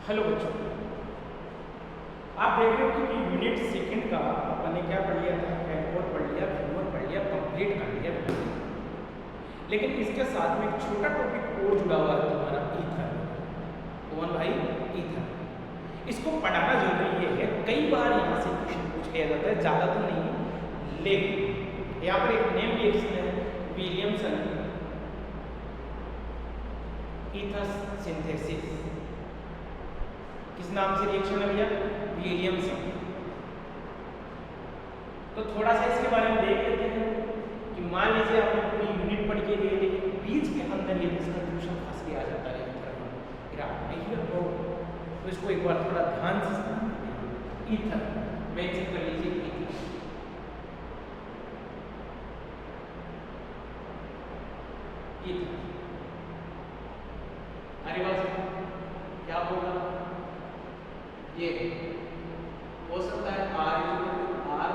Hello बच्चों, आप देख रहे हो कि यूनिट सेकंड का अपन ने क्या पढ़ लिया था, एल्कोहल पढ़ लिया, फिनोल पढ़ लिया, कंप्लीट कर लिया। लेकिन इसके साथ में एक छोटा टॉपिक और जुड़ा हुआ है तुम्हारा, ईथर। कौन भाई? ईथर। इसको पढ़ाना जरूरी है। कई बार यहाँ से क्वेश्चन पूछ लिया जाता है, ज़्यादा तो नहीं, लेकिन यहाँ पर एक नेम रिएक्शन है, विलियमसन ईथर सिंथेसिस। किस नाम से रिएक्शन है भैया? विलियमसन। तो थोड़ा सा इसके बारे में देख लेते हैं कि मान लीजिए आपने पूरी यूनिट पढ़ के लिए, लेकिन बीच के अंदर ये कंफ्यूजन फंस के आ जाता है, फिर आप नहीं रखो, तो इसको एक बार थोड़ा ध्यान से समझिए। ईथर मेंशन कर लीजिए, ईथर। अरे बात क्या होगा? ये हो सकता है R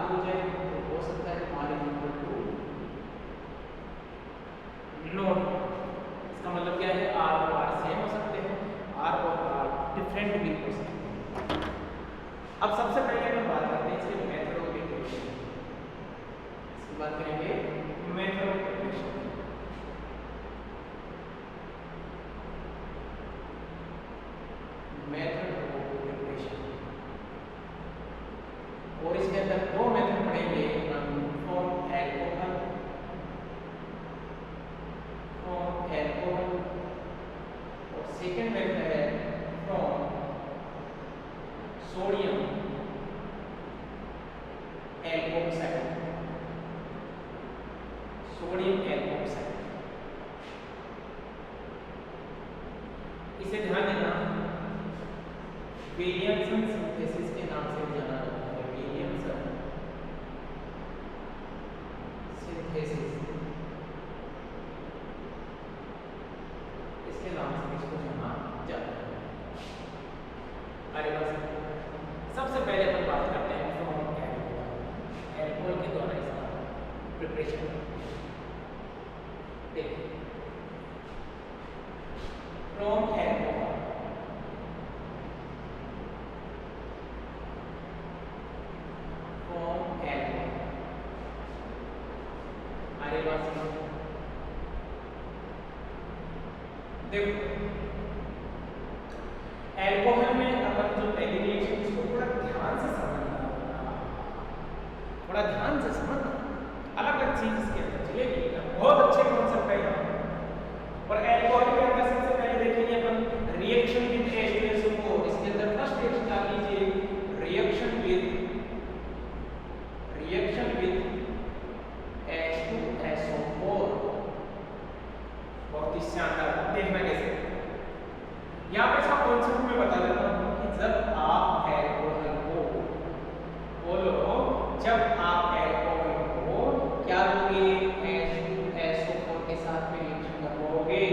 हो जाए, तो हो सकता है R नोट। इसका मतलब क्या है? R और R सेम हो सकते हैं, R और R डिफरेंट भी हो सकते हैं। अब सबसे पहले हम बात करते हैं इसके मेथड ऑफ प्रिपरेशन। इसकी बात करेंगे method of preparation. Method of preparation, और इसके अंदर दो मेथड पढ़ेंगे, फ्रॉम एल्कोहल और सेकेंड मेथड है from sodium alkoxide. Sodium alkoxide, इसे ध्यान देना, विलियमसन सिंथेसिस के नाम से जाना जाता है। विलियमसन सिंथेसिस, इसके नाम से इसको जाना जाता है। अरे बस सबसे पहले अपन बात करते हैं फ्रॉम एल्कोहल। एल्कोहल के द्वारा इसका प्रिपरेशन देखिए। फ्रॉम एल्कोहल, देखो एल्कोहल में अपन जो पहली रिएक्शन, इसको थोड़ा ध्यान से समझना, थोड़ा ध्यान से समझना। अलग अलग चीज इसके अंदर चलेगी, बहुत अच्छे कॉन्सेप्ट है यहाँ। और एल्कोहल के अंदर सबसे पहले देखेंगे अपन रिएक्शन विद H2SO4। इसके अंदर फर्स्ट रिएक्शन डाल लीजिए, रिएक्शन विद H2SO4। बहुत ही शानदार, देखना कैसे। यहाँ पे इसका कॉन्सेप्ट मैं बता देता हूँ कि जब आप एल्कोहल को बोलो, जब आप एल्कोहल को क्या लोगे? H2SO4 के साथ में रिएक्शन करवाओगे,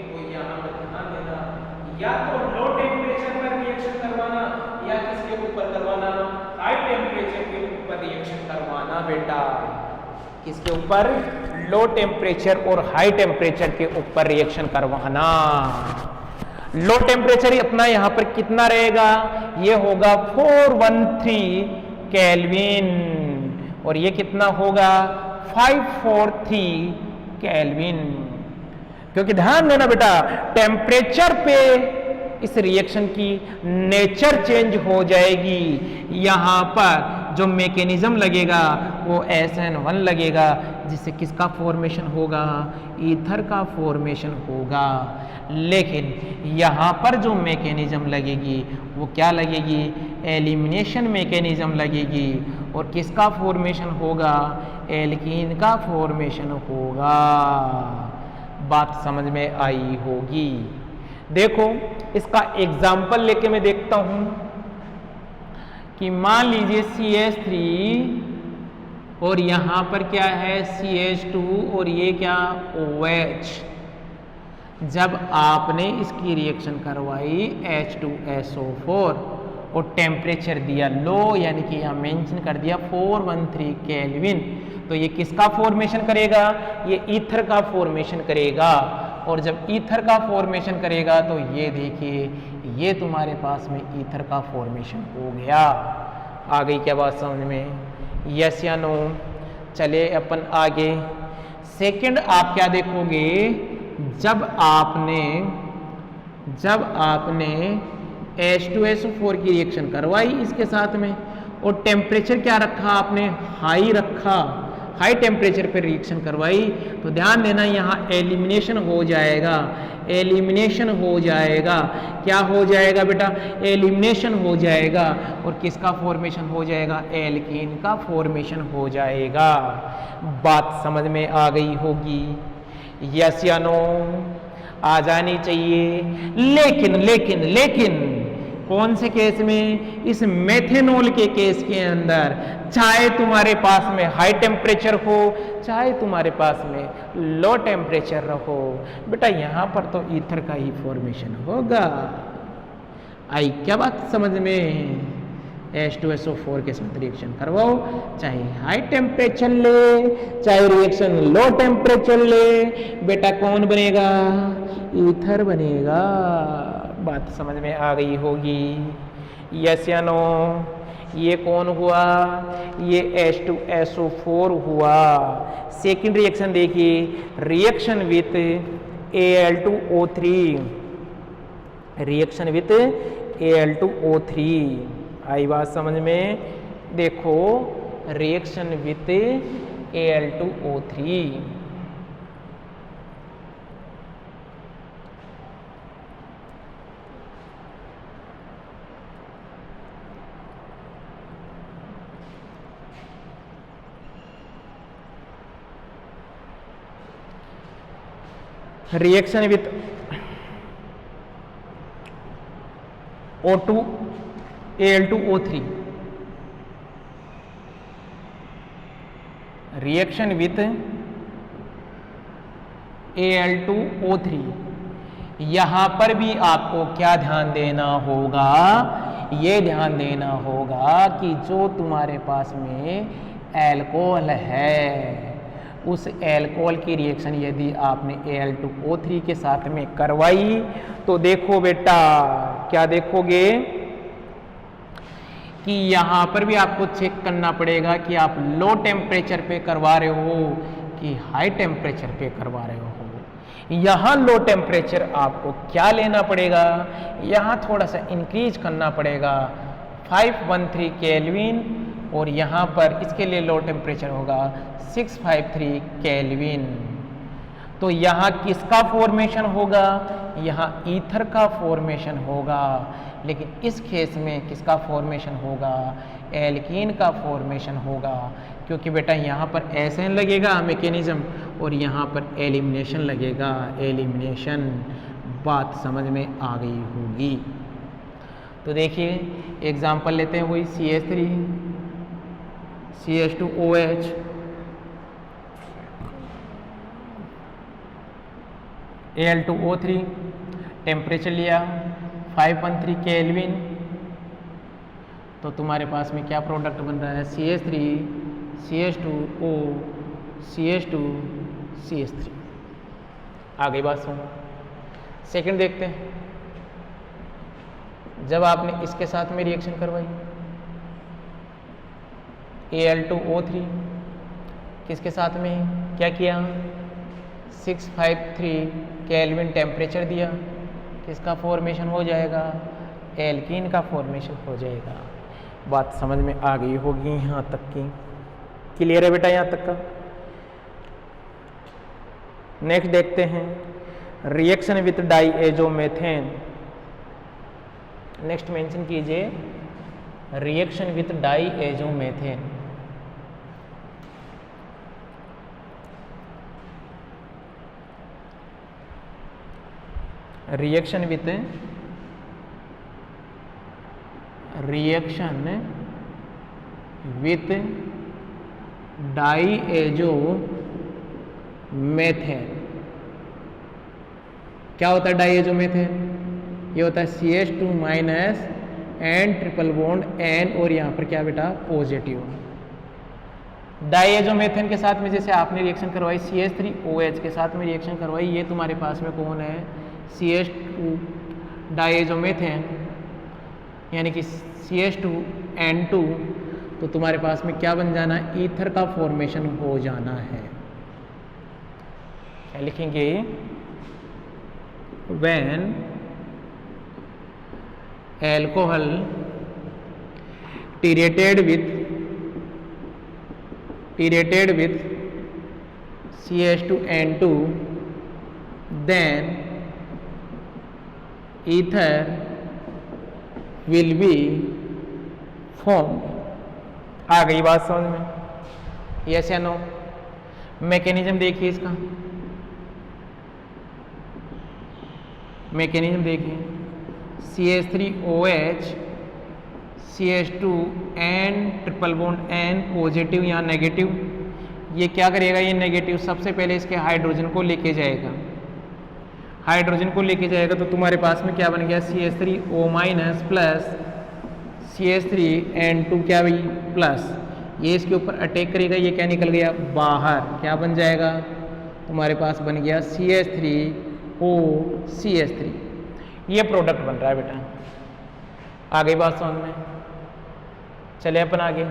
तो यहाँ पर ध्यान देना, या तो लो टेम्परेचर पर रिएक्शन करवाना, या किसके ऊपर करवाना? हाई टेम्परेचर के ऊपर रिएक्शन करवाना बेटा। किसके ऊपर? लो टेम्परेचर और हाई टेम्परेचर के ऊपर रिएक्शन करवाना। लो टेम्परेचर अपना यहां पर कितना रहेगा? ये होगा 413 केल्विन, और ये कितना होगा? 543 केल्विन। क्योंकि ध्यान देना बेटा, टेम्परेचर पे इस रिएक्शन की नेचर चेंज हो जाएगी। यहां पर जो मैकेनिज्म लगेगा वो SN1 लगेगा, जिससे किसका फॉर्मेशन होगा? ईथर का फॉर्मेशन होगा। लेकिन यहाँ पर जो मैकेनिज्म लगेगी वो क्या लगेगी? एलिमिनेशन मैकेनिज्म लगेगी, और किसका फॉर्मेशन होगा? एल्कीन का फॉर्मेशन होगा। बात समझ में आई होगी। देखो इसका एग्जाम्पल लेके मैं देखता हूं कि मान लीजिए CH3 और यहां पर क्या है? CH2, और ये क्या? OH। जब आपने इसकी रिएक्शन करवाई H2SO4 और टेम्परेचर दिया लो, यानी कि यहां मेंशन कर दिया 413 केल्विन, तो ये किसका फॉर्मेशन करेगा? ये ईथर का फॉर्मेशन करेगा। और जब ईथर का फॉर्मेशन करेगा तो ये देखिए ये तुम्हारे पास में ईथर का फॉर्मेशन हो गया। आ गई क्या बात समझ में? यस या नो? चले अपन आगे। सेकंड आप क्या देखोगे, जब आपने H2SO4 की रिएक्शन करवाई इसके साथ में और टेम्परेचर क्या रखा आपने, हाई रखा, हाई टेम्परेचर पर रिएक्शन करवाई, तो ध्यान देना यहाँ एलिमिनेशन हो जाएगा। एलिमिनेशन हो जाएगा, क्या हो जाएगा बेटा? एलिमिनेशन हो जाएगा। और किसका फॉर्मेशन हो जाएगा? एल्कीन का फॉर्मेशन हो जाएगा। बात समझ में आ गई होगी? यस या नो? आ जानी चाहिए। लेकिन कौन से केस में? इस मेथेनॉल के केस के अंदर चाहे तुम्हारे पास में हाई टेम्परेचर हो चाहे तुम्हारे पास में लो टेम्परेचर रहो बेटा, यहां पर तो ईथर का ही फॉर्मेशन होगा। आई क्या बात समझ में? H2SO4 के साथ रिएक्शन करवाओ, चाहे हाई टेम्परेचर ले चाहे रिएक्शन लो टेम्परेचर ले, बेटा कौन बनेगा? ईथर बनेगा। बात समझ में आ गई होगी? यस या नो? ये कौन हुआ? ये H2SO4 हुआ। सेकंड रिएक्शन देखिए, reaction with Al2O3, reaction with Al2O3। आई बात समझ में? देखो reaction with Al2O3, reaction with O2 Al2O3, reaction with Al2O3। यहां पर भी आपको क्या ध्यान देना होगा? ये ध्यान देना होगा कि जो तुम्हारे पास में एल्कोहल है उस एल्कोहल की रिएक्शन यदि आपने Al2O3 के साथ में करवाई तो देखो बेटा क्या देखोगे कि यहां पर भी आपको चेक करना पड़ेगा कि आप लो टेम्परेचर पे करवा रहे हो कि हाई टेम्परेचर पे करवा रहे हो। यहां लो टेम्परेचर आपको क्या लेना पड़ेगा, यहां थोड़ा सा इंक्रीज करना पड़ेगा 513 केल्विन, और यहां पर इसके लिए लो टेम्परेचर होगा 653 केल्विन। तो यहाँ किसका फॉर्मेशन होगा? यहाँ ईथर का फॉर्मेशन होगा। लेकिन इस केस में किसका फॉर्मेशन होगा? एल्कीन का फॉर्मेशन होगा, क्योंकि बेटा यहाँ पर एसएन लगेगा मैकेनिज्म और यहाँ पर एलिमिनेशन लगेगा, एलिमिनेशन। बात समझ में आ गई होगी? तो देखिए एग्जाम्पल लेते हैं, वही CH3 CH2OH, Al2O3, टेम्परेचर लिया 513 केल्विन, तो तुम्हारे पास में क्या प्रोडक्ट बन रहा है? CH3 CH2O CH2 CH3। आ गई बात सुनो। सेकंड देखते हैं, जब आपने इसके साथ में रिएक्शन करवाई Al2O3 किसके साथ में क्या किया? 653 केल्विन टेम्परेचर दिया, किसका फॉर्मेशन हो जाएगा? एल्कीन का फॉर्मेशन हो जाएगा। बात समझ में आ गई होगी यहाँ तक की? क्लियर है बेटा यहाँ तक का? नेक्स्ट देखते हैं, reaction with diazomethane. Next mention कीजिए reaction with diazomethane. Reaction with diazomethane. क्या होता है डाईएजोमेथेन? ये होता है CH2 minus N triple bond N, और यहाँ पर क्या बेटा? पॉजिटिव। डाइएजोमेथेन के साथ में जैसे आपने रिएक्शन करवाई CH3OH के साथ में रिएक्शन करवाई, ये तुम्हारे पास में कौन है CH2 डाइएजोमेथेन यानी कि CH2N2, तो तुम्हारे पास में क्या बन जाना, ईथर का फॉर्मेशन हो जाना है। क्या लिखेंगे, when alcohol treated with CH2N2 then ether will be formed। आ गई बात समझ में, यस या नो? मैकेनिज्म देखिए इसका, मैकेनिज्म देखिए, CH3OH CH2N triple bond N positive या नेगेटिव, ये क्या करेगा, ये नेगेटिव सबसे पहले इसके हाइड्रोजन को लेके जाएगा, हाइड्रोजन को लेके जाएगा, तो तुम्हारे पास में क्या बन गया CH3O- प्लस CH3N2 क्या भाई प्लस, ये इसके ऊपर अटैक करेगा, ये क्या निकल गया बाहर, क्या बन जाएगा तुम्हारे पास बन गया CH3OCH3, ये प्रोडक्ट बन रहा है बेटा। आ गई बात समझ में? चले अपन आगे।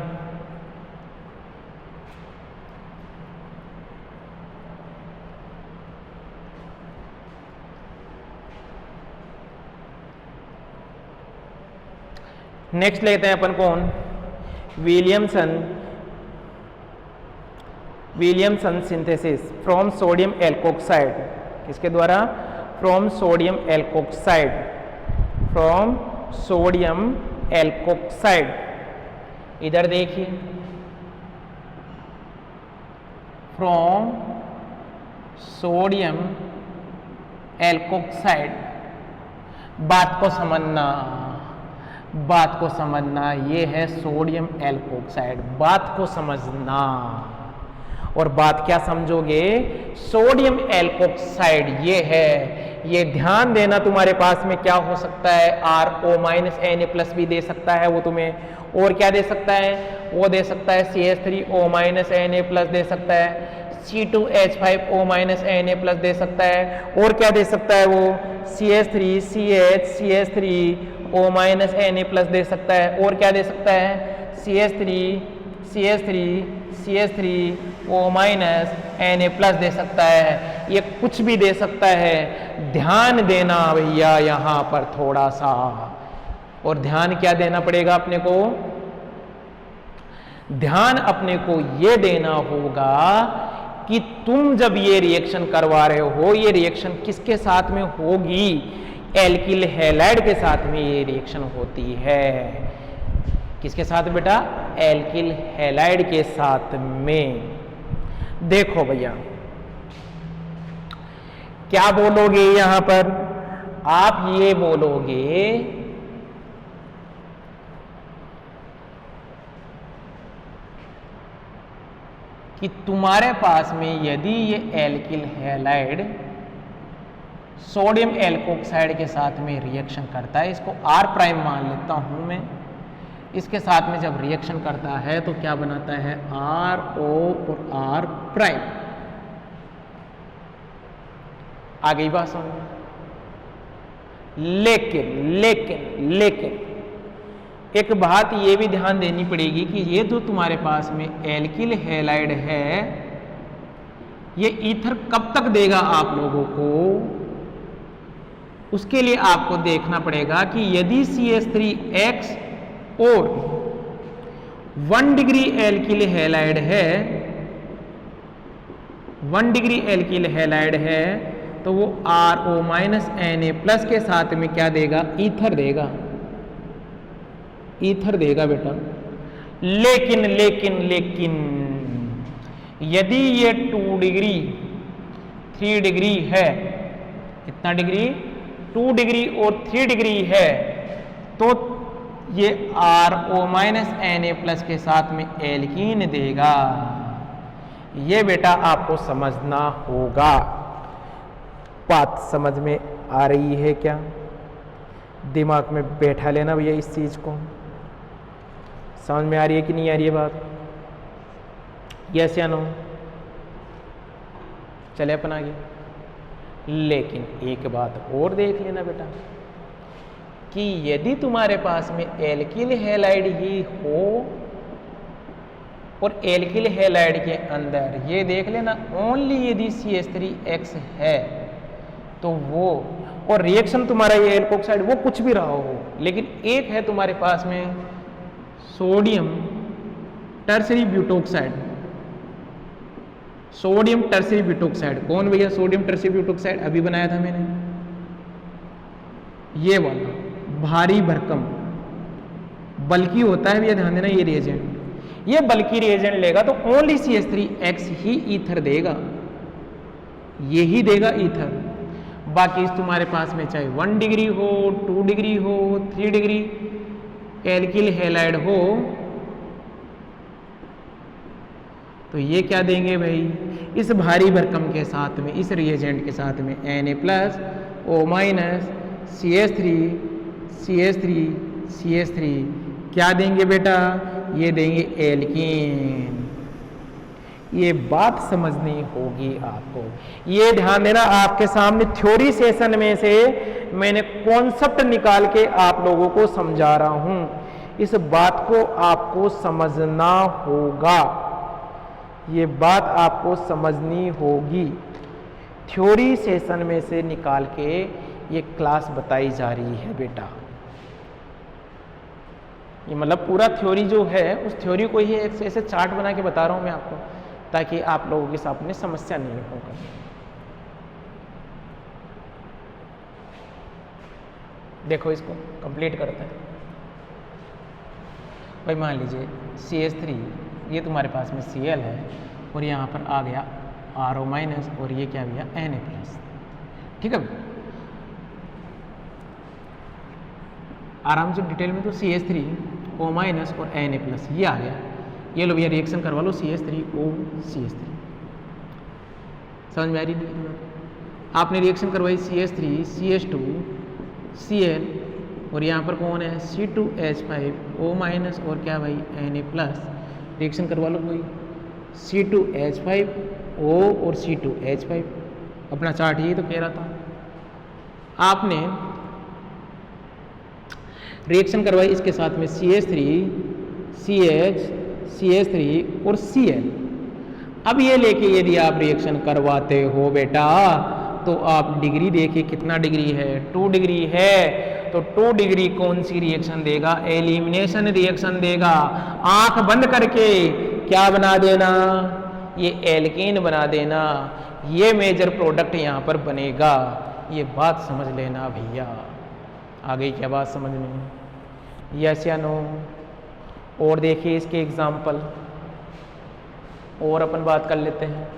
नेक्स्ट लेते हैं अपन कौन, Williamson synthesis from sodium alkoxide, किसके द्वारा, फ्रॉम सोडियम एल्कोक्साइड। इधर देखिए, फ्रॉम सोडियम एल्कोक्साइड, बात को समझना, ये है सोडियम एल्कोक्साइड, बात को समझना। और बात क्या समझोगे, सोडियम एल्कोक्साइड ये है, ये ध्यान देना, तुम्हारे पास में क्या हो सकता है, RO- भी दे सकता है वो तुम्हें, और क्या दे सकता है, वो दे सकता है CH3O- दे सकता है, C2H5O- दे सकता है, और क्या दे सकता है वो CH3O- दे सकता है, और क्या दे सकता है CH3O- दे सकता है, ये कुछ भी दे सकता है। ध्यान देना भैया यहां पर थोड़ा सा, और ध्यान क्या देना पड़ेगा अपने को, ध्यान अपने को ये देना होगा कि तुम जब ये रिएक्शन करवा रहे हो, ये रिएक्शन किसके साथ में होगी, एल्किल हैलाइड के साथ में ये रिएक्शन होती है। किसके साथ बेटा, एल्किल हैलाइड के साथ में। देखो भैया क्या बोलोगे यहां पर, आप ये बोलोगे कि तुम्हारे पास में यदि ये एल्किल हैलाइड सोडियम एल्कोक्साइड के साथ में रिएक्शन करता है, इसको R' मान लेता हूं मैं, इसके साथ में जब रिएक्शन करता है तो क्या बनाता है, RO और R'। आ गई बात समझ में? लेकिन एक बात ये भी ध्यान देनी पड़ेगी कि ये तो तुम्हारे पास में एल्किल हैलाइड है, ये ईथर कब तक देगा आप लोगों को, उसके लिए आपको देखना पड़ेगा कि यदि CH3X और 1 डिग्री एल्किल हैलाइड है, 1 डिग्री एल्किल हैलाइड है, तो वो RO- के साथ में क्या देगा, ईथर देगा, ईथर देगा बेटा। लेकिन यदि ये 2 डिग्री 3 डिग्री है, कितना डिग्री, 2 डिग्री और 3 डिग्री है, तो ये RO- के साथ में एल्कीन देगा। ये बेटा आपको समझना होगा। बात समझ में आ रही है क्या, दिमाग में बैठा लेना भैया इस चीज को, समझ में आ रही है कि नहीं आ रही है बात? यस या नो? चले अपन आगे। लेकिन एक बात और देख लेना बेटा कि यदि तुम्हारे पास में एल्किल हैलाइड ही हो और एल्किल हैलाइड के अंदर ये देख लेना ओनली यदि CH3X है तो वो, और रिएक्शन तुम्हारा ये एल्कोक्साइड वो कुछ भी रहा हो, लेकिन एक है तुम्हारे पास में sodium tertiary butoxide. Sodium tertiary butoxide कौन भैया? सोडियम टर्सरी ब्यूटोक्साइड अभी बनाया था मैंने, ये वाला भारी भरकम बल्कि होता है भैया, ध्यान देना। ये रिएजेंट, ये बल्कि रिएजेंट लेगा तो ओनली CH3X ही ईथर देगा, ये ही देगा ईथर। बाकी तुम्हारे पास में चाहे 1 डिग्री हो, 2 डिग्री हो, 3 डिग्री एल्किल हैलाइड हो, तो ये क्या देंगे भाई? इस भारी भरकम के साथ में, इस रिएजेंट के साथ में Na+O- CH3 क्या देंगे बेटा? ये देंगे एल्कीन। ये बात समझनी होगी आपको, ये ध्यान देना। आपके सामने थ्योरी सेशन में से मैंने कॉन्सेप्ट निकाल के आप लोगों को समझा रहा हूं, इस बात को आपको समझना होगा, ये बात आपको समझनी होगी। थ्योरी सेशन में से निकाल के ये क्लास बताई जा रही है बेटा। ये मतलब पूरा थ्योरी जो है उस थ्योरी को ही एक ऐसे चार्ट बना के बता रहा हूं मैं आपको, ताकि आप लोगों के सामने समस्या नहीं होगा। देखो इसको कंप्लीट करते हैं भाई। मान लीजिए CH3, ये तुम्हारे पास में Cl है और यहाँ पर आ गया RO- और ये क्या भैया? Na+। ठीक है, आराम से डिटेल में तो CH3O- और Na+, ये आ गया। ये लो भैया रिएक्शन करवा लो CH3O CH3। समझ में आ रही नहीं? आपने रिएक्शन करवाई CH3 CH2 Cl और यहाँ पर कौन है? C2H5O- और क्या भाई? Na+। रिएक्शन करवा लो कोई C2H5O और C2H5। अपना चार्ट यही तो कह रहा था। आपने रिएक्शन करवाई इसके साथ में CH3 CH CH3 और Cl। अब ये लेके यदि आप रिएक्शन करवाते हो बेटा तो आप डिग्री देखिए कितना डिग्री है? 2 डिग्री है, तो 2 डिग्री कौन सी रिएक्शन देगा? एलिमिनेशन रिएक्शन देगा। आंख बंद करके क्या बना देना? ये एल्कीन बना देना, ये मेजर प्रोडक्ट यहां पर बनेगा। ये बात समझ लेना भैया। आ गई क्या बात समझ में? यस या नो? और देखिए इसके एग्जाम्पल और अपन बात कर लेते हैं।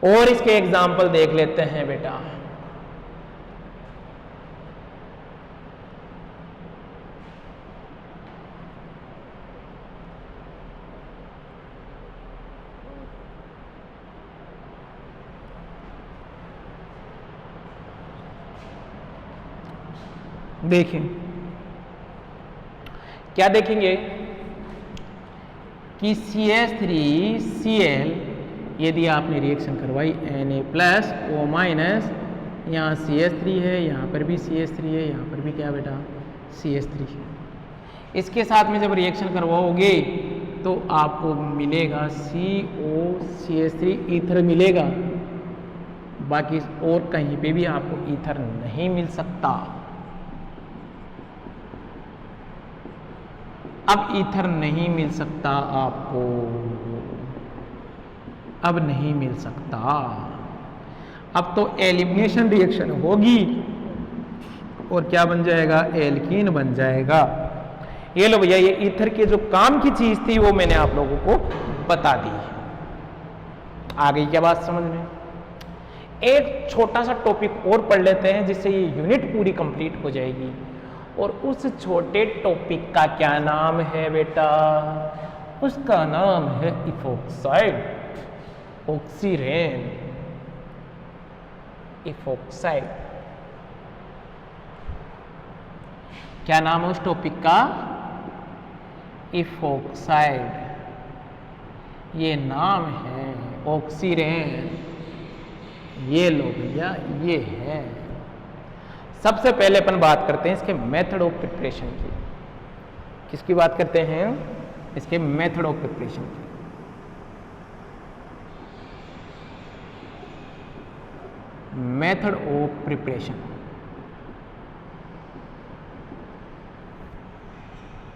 और इसके एग्जाम्पल देख लेते हैं बेटा। देखें क्या देखेंगे कि CH3Cl यदि आपने रिएक्शन करवाई Na+O-, यहाँ CH3 है, यहाँ पर भी CH3 है, यहाँ पर भी क्या बेटा? CH3 है। इसके साथ में जब रिएक्शन करवाओगे तो आपको मिलेगा COCH3 ईथर मिलेगा। बाकी और कहीं पे भी आपको ईथर नहीं मिल सकता। अब ईथर नहीं मिल सकता आपको, अब नहीं मिल सकता। अब तो एलिमिनेशन रिएक्शन होगी और क्या बन जाएगा? एल्कीन बन जाएगा। ये लो भैया, ये ईथर के जो काम की चीज थी वो मैंने आप लोगों को बता दी है। आ गई क्या बात समझ में? एक छोटा सा टॉपिक और पढ़ लेते हैं जिससे ये यूनिट पूरी कंप्लीट हो जाएगी। और उस छोटे टॉपिक का क्या नाम है बेटा? उसका नाम है इफॉक्साइड, ऑक्सीरेन, इफॉक्साइड। क्या नाम है उस टॉपिक का? इफॉक्साइड, ये नाम है। ऑक्सीरेन, ये लो भैया, ये है। सबसे पहले अपन बात करते हैं इसके मेथड ऑफ प्रिपरेशन की। किसकी बात करते हैं? इसके मेथड ऑफ प्रिपरेशन की। मेथड ऑफ प्रिपरेशन,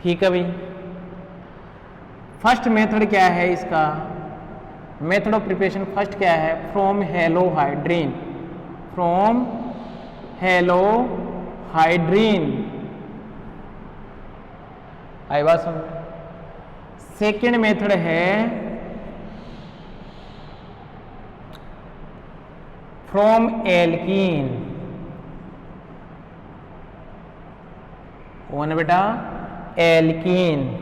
ठीक है भाई। फर्स्ट मेथड क्या है इसका? मेथड ऑफ प्रिपरेशन फर्स्ट क्या है? फ्रॉम हेलोहाइड्रिन, फ्रॉम हेलोहाइड्रिन, आई बात समझ। सेकेंड मेथड है फ्रॉम एल्कीन। कौन है बेटा? एल्कीन।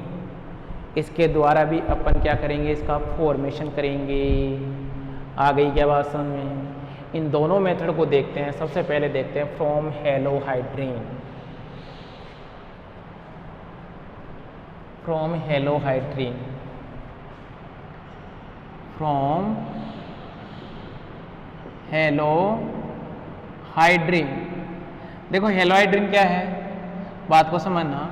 इसके द्वारा भी अपन क्या करेंगे? इसका फॉर्मेशन करेंगे। आ गई क्या बात समझ में? इन दोनों मेथड को देखते हैं। सबसे पहले देखते हैं from halohydrin, from halohydrin, from halohydrin. देखो हेलोहाइड्रिन क्या है, बात को समझना।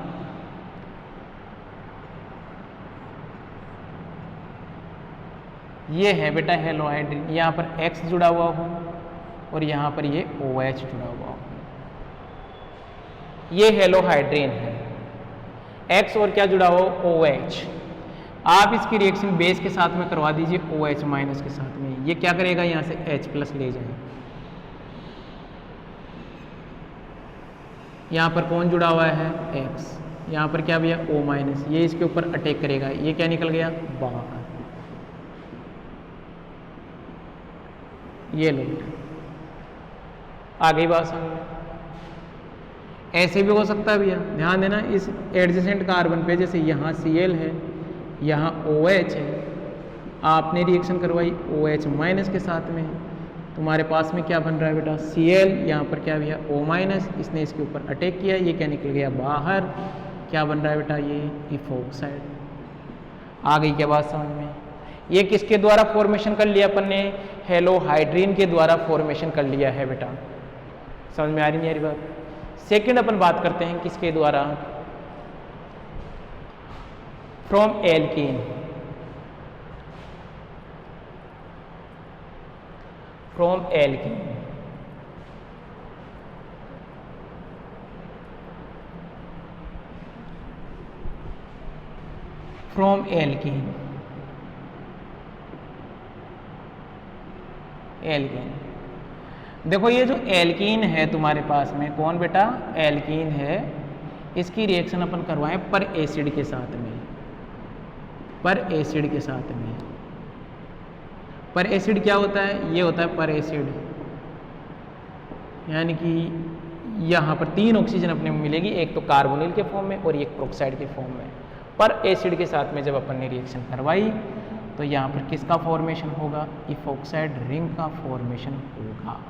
ये है बेटा हेलोहाइड्रिन, यहाँ पर X जुड़ा हुआ हो और यहाँ पर ये OH जुड़ा हुआ हो। ये हेलोहाइड्रिन है। X और क्या जुड़ा हो? OH। आप इसकी रिएक्शन बेस के साथ में करवा दीजिए OH माइनस के साथ में। ये क्या करेगा? यहाँ से H प्लस ले जाएगा। यहाँ पर कौन जुड़ा हुआ है? X। यहाँ पर क्या भैया? O minus. ये इसके ऊपर अटैक करेगा। ये क्या निकल गया? बाहर। ये लो, आ गई बात समझ में? ऐसे भी हो सकता है भैया, ध्यान देना। इस एडजेसेंट कार्बन पे जैसे यहाँ Cl है, यहाँ OH है, आपने रिएक्शन करवाई OH माइनस के साथ में, तुम्हारे पास में क्या बन रहा है बेटा? Cl। यहाँ पर क्या भैया? O minus. इसने इसके ऊपर अटैक किया, ये क्या निकल गया? बाहर। क्या बन रहा है बेटा? ये इफॉक्साइड। आ गई क्या बात समझ में? ये किसके द्वारा फॉर्मेशन कर लिया अपन ने? हेलोहाइड्रिन के द्वारा फॉर्मेशन कर लिया है बेटा। समझ में आ रही नहीं आ रही बात? सेकंड अपन बात करते हैं किसके द्वारा? From alkene, from alkene. From alkene, alkene. देखो ये जो एल्कीन है तुम्हारे पास में, कौन बेटा? एल्कीन है। इसकी रिएक्शन अपन करवाएं पर एसिड के साथ में, पर एसिड के साथ में। पर एसिड क्या होता है? ये होता है पर एसिड, यानी कि यहाँ पर 3 ऑक्सीजन अपने में मिलेगी, एक तो कार्बोनिल के फॉर्म में और एक प्रोक्साइड के फॉर्म में। पर एसिड के साथ में जब अपन ने रिएक्शन करवाई तो यहाँ पर किसका फॉर्मेशन होगा? इफॉक्साइड रिंग का फॉर्मेशन होगा।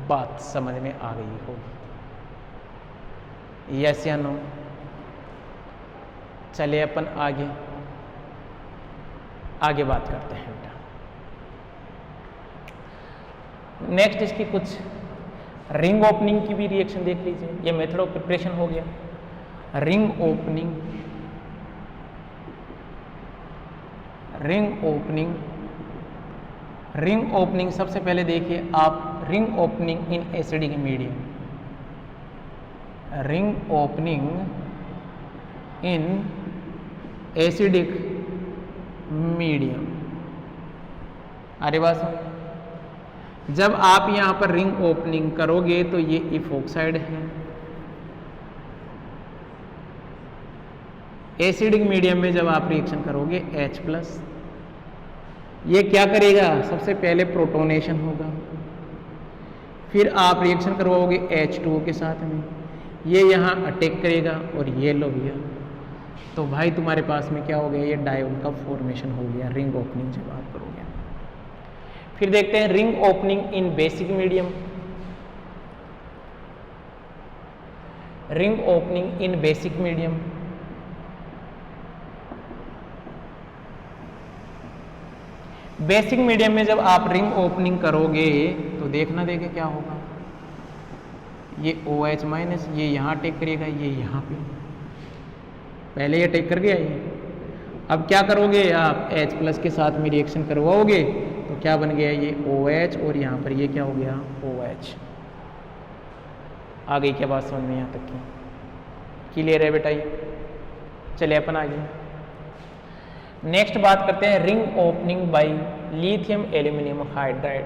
बात समझ में आ गई होगी? यस या नो? चलिए अपन आगे आगे बात करते हैं बेटा। नेक्स्ट इसकी कुछ रिंग ओपनिंग की भी रिएक्शन देख लीजिए। ये मेथड ऑफ प्रिपरेशन हो गया। Ring opening, ring opening, ring opening. सबसे पहले देखिए आप, ring opening in acidic medium, ring opening in acidic medium. अरे बात समझ, जब आप यहां पर रिंग ओपनिंग करोगे तो ये इफॉक्साइड है। एसिडिक मीडियम में जब आप रिएक्शन करोगे H+, ये क्या करेगा? सबसे पहले प्रोटोनेशन होगा, फिर आप रिएक्शन करवाओगे H2O के साथ में, ये यहाँ अटैक करेगा और ये लो भैया, तो भाई तुम्हारे पास में क्या हो गया? ये डायोल का फॉर्मेशन हो गया रिंग ओपनिंग जब आप करोगे। फिर देखते हैं ring opening in basic medium. Ring opening in basic medium. Basic medium में जब आप रिंग ओपनिंग करोगे तो देखना देखे क्या होगा, ये OH माइनस ये यहाँ टेक करेगा, ये यहाँ पे पहले ये टेक कर गया ये। अब क्या करोगे आप H प्लस के साथ में रिएक्शन करवाओगे तो क्या बन गया ये OH और यहाँ पर ये क्या हो गया OH। आ गई क्या बात समझ में यहाँ तक की? क्लियर है बेटा ये? चलिए अपन आगे नेक्स्ट बात करते हैं ring opening by lithium aluminium hydride.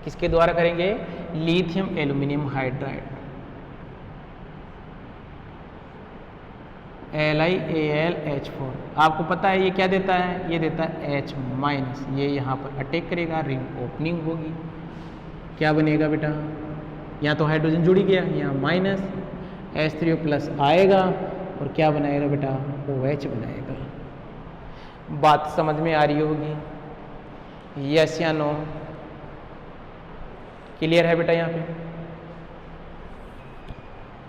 किसके द्वारा करेंगे? Lithium aluminium hydride, LiAlH4। आपको पता है ये क्या देता है? ये देता है H माइनस, ये यहाँ पर अटैक करेगा, रिंग ओपनिंग होगी, क्या बनेगा बेटा? यहाँ तो हाइड्रोजन जुड़ गया, यहाँ माइनस H3O प्लस आएगा और क्या बनाएगा बेटा? OH बनाएगा। बात समझ में आ रही होगी? यस या नो? क्लियर है बेटा? यहाँ पे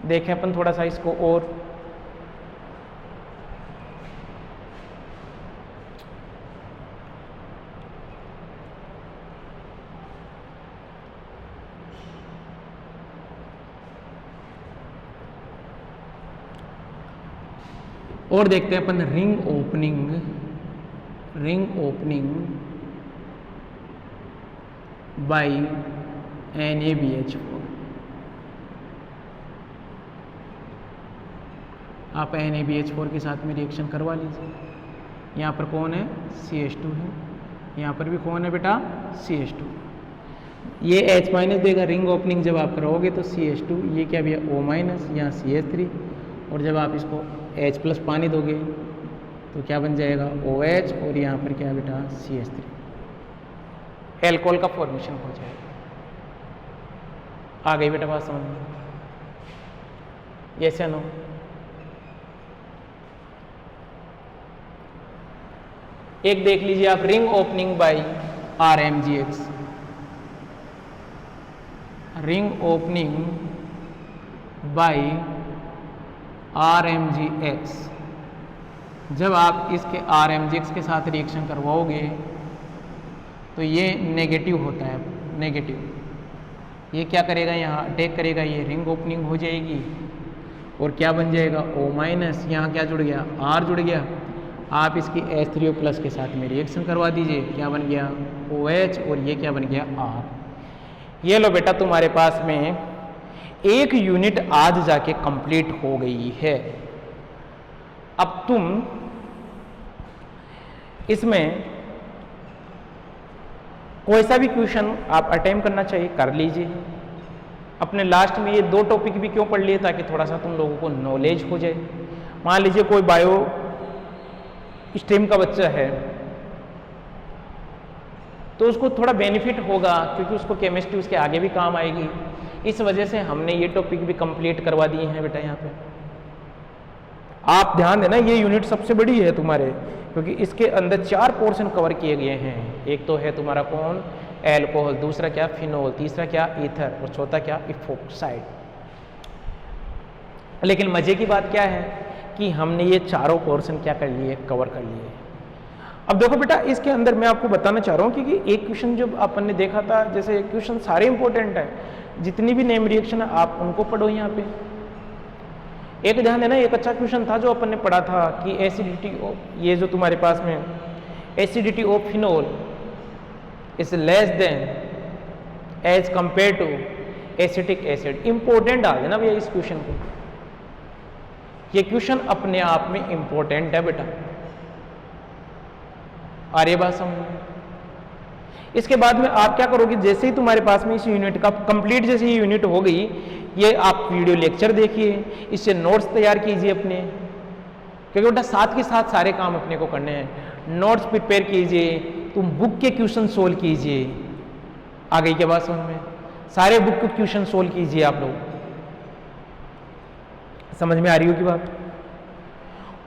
देखें अपन थोड़ा सा इसको और देखते हैं अपन रिंग ओपनिंग बाय NaBH4। आप NaBH4 के साथ में रिएक्शन करवा लीजिए। यहाँ पर कौन है? CH2 है, यहाँ पर भी कौन है बेटा? CH2। ये H माइनस देगा, रिंग ओपनिंग जब आप कराओगे तो CH2, ये क्या भैया O माइनस, यहाँ CH3, और जब आप इसको H प्लस पानी दोगे तो क्या बन जाएगा? OH, और यहाँ पर क्या बेटा? CH3, एल्कोहल का फॉर्मेशन हो जाएगा। आ गई बेटा बात समझ में? यस या नो? एक देख लीजिए आप ring opening by RMGX, ring opening by RMGX। जब आप इसके RMGX के साथ रिएक्शन करवाओगे तो ये नेगेटिव होता है, नेगेटिव। ये क्या करेगा? यहाँ अटैक करेगा, ये रिंग ओपनिंग हो जाएगी और क्या बन जाएगा? O माइनस, यहाँ क्या जुड़ गया? R जुड़ गया। आप इसकी H3O प्लस के साथ में रिएक्शन करवा दीजिए, क्या बन गया? OH, और ये क्या बन गया? R। ये लो बेटा तुम्हारे पास में एक यूनिट आज जाके कंप्लीट हो गई है। अब तुम इसमें कोई सा भी क्वेश्चन आप अटेम्प्ट करना चाहिए कर लीजिए। अपने लास्ट में ये 2 टॉपिक भी क्यों पढ़ लिए? ताकि थोड़ा सा तुम लोगों को नॉलेज हो जाए। मान लीजिए कोई बायो स्ट्रीम का बच्चा है तो उसको थोड़ा बेनिफिट होगा, क्योंकि उसको केमिस्ट्री उसके आगे भी काम आएगी। इस वजह से हमने ये टॉपिक भी कंप्लीट करवा दिए हैं बेटा। यहाँ पे आप ध्यान देना, ये यूनिट सबसे बड़ी है तुम्हारे, क्योंकि इसके अंदर 4 पोर्शन कवर किए गए हैं। एक तो है तुम्हारा कौन? एल्कोहल, दूसरा क्या? फिनोल, तीसरा क्या? ईथर, और चौथा क्या? इथोक्साइड। लेकिन मजे की बात क्या है कि हमने ये चारों पोर्शन क्या कर लिए? कवर कर लिए। अब देखो बेटा, इसके अंदर मैं आपको बताना चाह रहा हूँ क्योंकि एक क्वेश्चन जब अपन ने देखा था, जैसे क्वेश्चन सारे इंपॉर्टेंट है, जितनी भी नेम रिएक्शन है आप उनको पढ़ो। यहाँ पे एक ध्यान देना, एक अच्छा क्वेश्चन था जो अपन ने पढ़ा था कि एसिडिटी, ये जो तुम्हारे पास में acidity of phenol is less than as compare to acetic acid. Important आ देना भैया इस क्वेश्चन को, ये क्वेश्चन अपने आप में इंपॉर्टेंट है बेटा। आ रही बात समझ में? इसके बाद में आप क्या करोगे, जैसे ही तुम्हारे पास में इस यूनिट का कंप्लीट जैसे ये यूनिट हो गई, ये आप वीडियो लेक्चर देखिए, इससे नोट्स तैयार कीजिए अपने, क्योंकि बेटा साथ के साथ सारे काम अपने को करने हैं। नोट्स प्रिपेयर कीजिए, तुम बुक के क्वेश्चन सोल्व कीजिए। आ गई क्या बात समझ में? सारे बुक के क्वेश्चन सोल्व कीजिए आप लोग। समझ में आ रही हो की बात?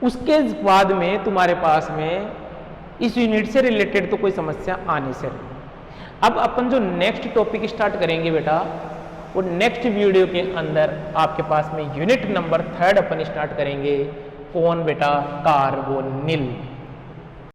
उसके बाद में तुम्हारे पास में इस यूनिट से रिलेटेड तो कोई समस्या आने से रही। अब अपन जो नेक्स्ट टॉपिक स्टार्ट करेंगे बेटा, वो नेक्स्ट वीडियो के अंदर आपके पास में यूनिट नंबर 3 अपन स्टार्ट करेंगे। कौन बेटा? कार्बोनिल।